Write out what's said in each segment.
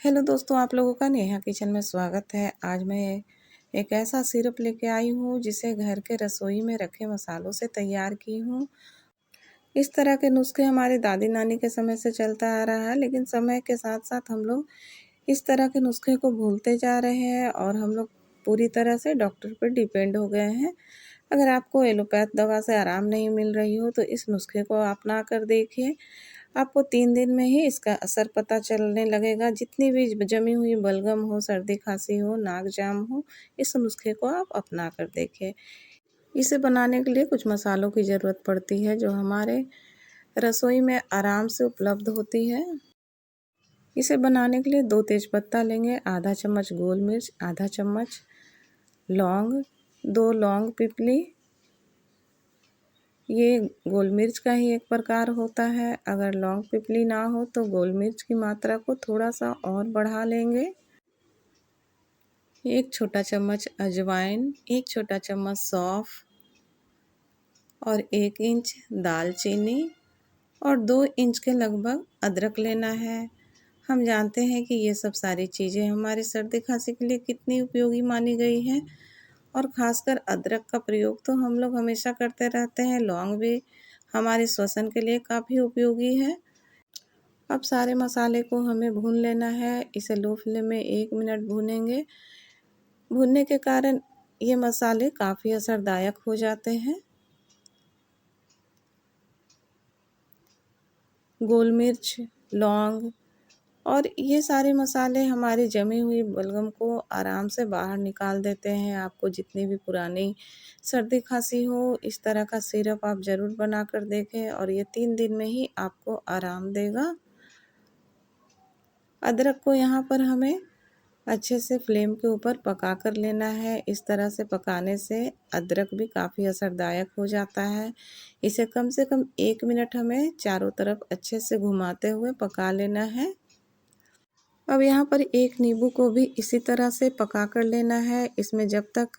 Hello दोस्तों, आप लोगों का नेहा किचन में स्वागत है। आज मैं एक ऐसा सिरप लेके आई हूँ जिसे घर के रसोई में रखे मसालों से तैयार की हूँ। इस तरह के नुस्खे हमारे दादी नानी के समय से चलता आ रहा है, लेकिन समय के साथ साथ हम लोग इस तरह के नुस्खे को भूलते जा रहे हैं और हम लोग पूरी तरह से डॉक्टर पर डिपेंड हो गए हैं। अगर आपको एलोपैथ दवा से आराम नहीं मिल रही हो तो इस नुस्खे को अपना कर देखिए। आपको 3 दिन में ही इसका असर पता चलने लगेगा। जितनी भी जमी हुई बलगम हो, सर्दी खांसी हो, नाक जाम हो, इस नुस्खे को आप अपना कर देखें। इसे बनाने के लिए कुछ मसालों की ज़रूरत पड़ती है जो हमारे रसोई में आराम से उपलब्ध होती है। इसे बनाने के लिए 2 तेज़पत्ता लेंगे, आधा चम्मच गोल मिर्च, आधा चम्मच लौंग, 2 लौंग पिपली। ये गोल मिर्च का ही एक प्रकार होता है। अगर लौंग पिपली ना हो तो गोल मिर्च की मात्रा को थोड़ा सा और बढ़ा लेंगे। 1 छोटा चम्मच अजवाइन, 1 छोटा चम्मच सौंफ और 1 इंच दालचीनी और 2 इंच के लगभग अदरक लेना है। हम जानते हैं कि ये सब सारी चीज़ें हमारे सर्दी खांसी के लिए कितनी उपयोगी मानी गई हैं और ख़ासकर अदरक का प्रयोग तो हम लोग हमेशा करते रहते हैं। लौंग भी हमारे श्वसन के लिए काफ़ी उपयोगी है। अब सारे मसाले को हमें भून लेना है। इसे लो फ्लेम में 1 मिनट भूनेंगे। भूनने के कारण ये मसाले काफ़ी असरदायक हो जाते हैं। गोल मिर्च, लौंग और ये सारे मसाले हमारी जमी हुई बलगम को आराम से बाहर निकाल देते हैं। आपको जितनी भी पुरानी सर्दी खांसी हो, इस तरह का सिरप आप ज़रूर बना कर देखें और ये 3 दिन में ही आपको आराम देगा। अदरक को यहाँ पर हमें अच्छे से फ्लेम के ऊपर पका कर लेना है। इस तरह से पकाने से अदरक भी काफ़ी असरदायक हो जाता है। इसे कम से कम 1 मिनट हमें चारों तरफ अच्छे से घुमाते हुए पका लेना है। अब यहाँ पर 1 नींबू को भी इसी तरह से पका कर लेना है। इसमें जब तक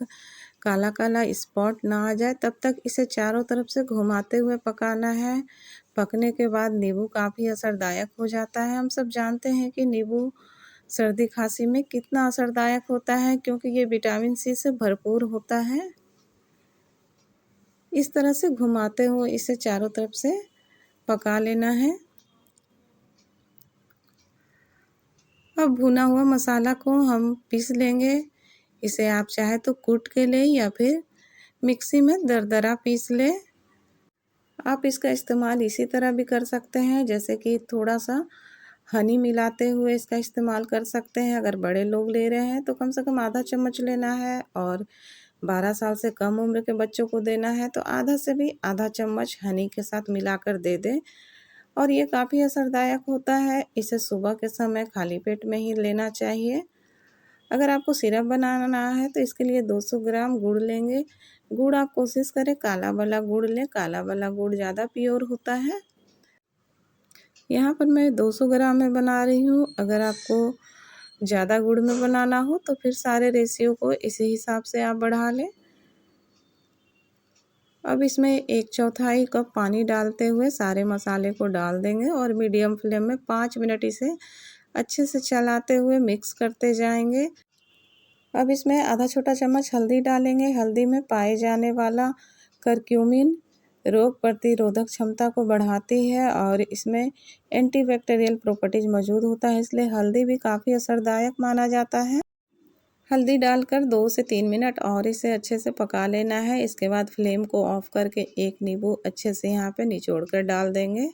काला काला स्पॉट ना आ जाए तब तक इसे चारों तरफ से घुमाते हुए पकाना है। पकने के बाद नींबू काफ़ी असरदायक हो जाता है। हम सब जानते हैं कि नींबू सर्दी खांसी में कितना असरदायक होता है, क्योंकि ये विटामिन सी से भरपूर होता है। इस तरह से घुमाते हुए इसे चारों तरफ से पका लेना है। अब भुना हुआ मसाला को हम पीस लेंगे। इसे आप चाहे तो कूट के लें या फिर मिक्सी में दरदरा पीस लें। आप इसका इस्तेमाल इसी तरह भी कर सकते हैं, जैसे कि थोड़ा सा हनी मिलाते हुए इसका इस्तेमाल कर सकते हैं। अगर बड़े लोग ले रहे हैं तो कम से कम आधा चम्मच लेना है और 12 साल से कम उम्र के बच्चों को देना है तो आधा से भी आधा चम्मच हनी के साथ मिलाकर दे दें और ये काफ़ी असरदायक होता है। इसे सुबह के समय खाली पेट में ही लेना चाहिए। अगर आपको सिरप बनाना है तो इसके लिए 200 ग्राम गुड़ लेंगे। गुड़ आप कोशिश करें काला वाला गुड़ लें, काला वाला गुड़ ज़्यादा प्योर होता है। यहाँ पर मैं 200 ग्राम में बना रही हूँ। अगर आपको ज़्यादा गुड़ में बनाना हो तो फिर सारे रेशियो को इसी हिसाब से आप बढ़ा लें। अब इसमें 1/4 कप पानी डालते हुए सारे मसाले को डाल देंगे और मीडियम फ्लेम में 5 मिनट इसे अच्छे से चलाते हुए मिक्स करते जाएंगे। अब इसमें आधा छोटा चम्मच हल्दी डालेंगे। हल्दी में पाए जाने वाला करक्यूमिन रोग प्रतिरोधक क्षमता को बढ़ाती है और इसमें एंटीबैक्टीरियल प्रॉपर्टीज मौजूद होता है, इसलिए हल्दी भी काफ़ी असरदायक माना जाता है। हल्दी डालकर 2 से 3 मिनट और इसे अच्छे से पका लेना है। इसके बाद फ्लेम को ऑफ करके 1 नींबू अच्छे से यहाँ पे निचोड़ कर डाल देंगे।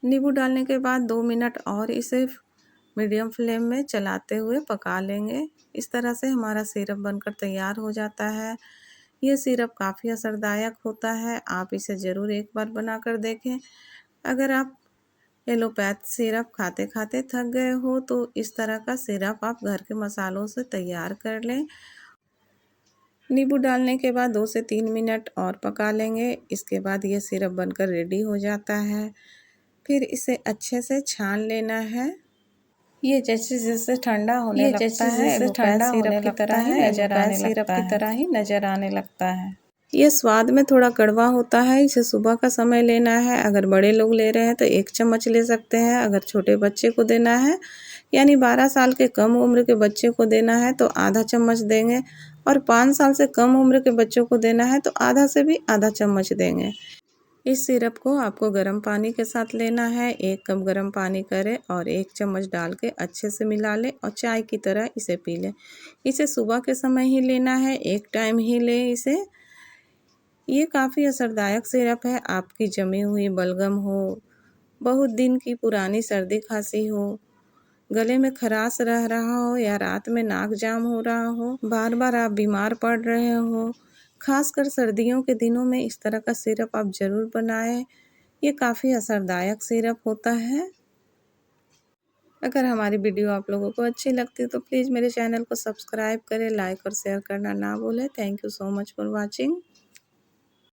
नींबू डालने के बाद 2 मिनट और इसे मीडियम फ्लेम में चलाते हुए पका लेंगे। इस तरह से हमारा सिरप बनकर तैयार हो जाता है। ये सिरप काफ़ी असरदायक होता है। आप इसे ज़रूर एक बार बना कर देखें। अगर आप एलोपैथ सिरप खाते खाते थक गए हो तो इस तरह का सिरप आप घर के मसालों से तैयार कर लें। नींबू डालने के बाद 2 से 3 मिनट और पका लेंगे। इसके बाद ये सिरप बनकर रेडी हो जाता है। फिर इसे अच्छे से छान लेना है। ये जैसे जैसे ठंडा होने लगता है एलोपैथ सिरप की तरह ही नज़र आने लगता है। ये स्वाद में थोड़ा कड़वा होता है, इसे सुबह का समय लेना है। अगर बड़े लोग ले रहे हैं तो 1 चम्मच ले सकते हैं। अगर छोटे बच्चे को देना है यानी 12 साल के कम उम्र के बच्चे को देना है तो आधा चम्मच देंगे, और 5 साल से कम उम्र के बच्चों को देना है तो आधा से भी आधा चम्मच देंगे। इस सिरप को आपको गर्म पानी के साथ लेना है। 1 कप गर्म पानी करें और 1 चम्मच डाल के अच्छे से मिला लें और चाय की तरह इसे पी लें। इसे सुबह के समय ही लेना है, एक टाइम ही लें इसे। ये काफ़ी असरदायक सिरप है। आपकी जमी हुई बलगम हो, बहुत दिन की पुरानी सर्दी खांसी हो, गले में खराश रह रहा हो या रात में नाक जाम हो रहा हो, बार बार आप बीमार पड़ रहे हो, खासकर सर्दियों के दिनों में इस तरह का सिरप आप ज़रूर बनाएं। ये काफ़ी असरदायक सिरप होता है। अगर हमारी वीडियो आप लोगों को अच्छी लगती है तो प्लीज़ मेरे चैनल को सब्सक्राइब करें, लाइक और शेयर करना ना भूलें। Thank you so much for watching.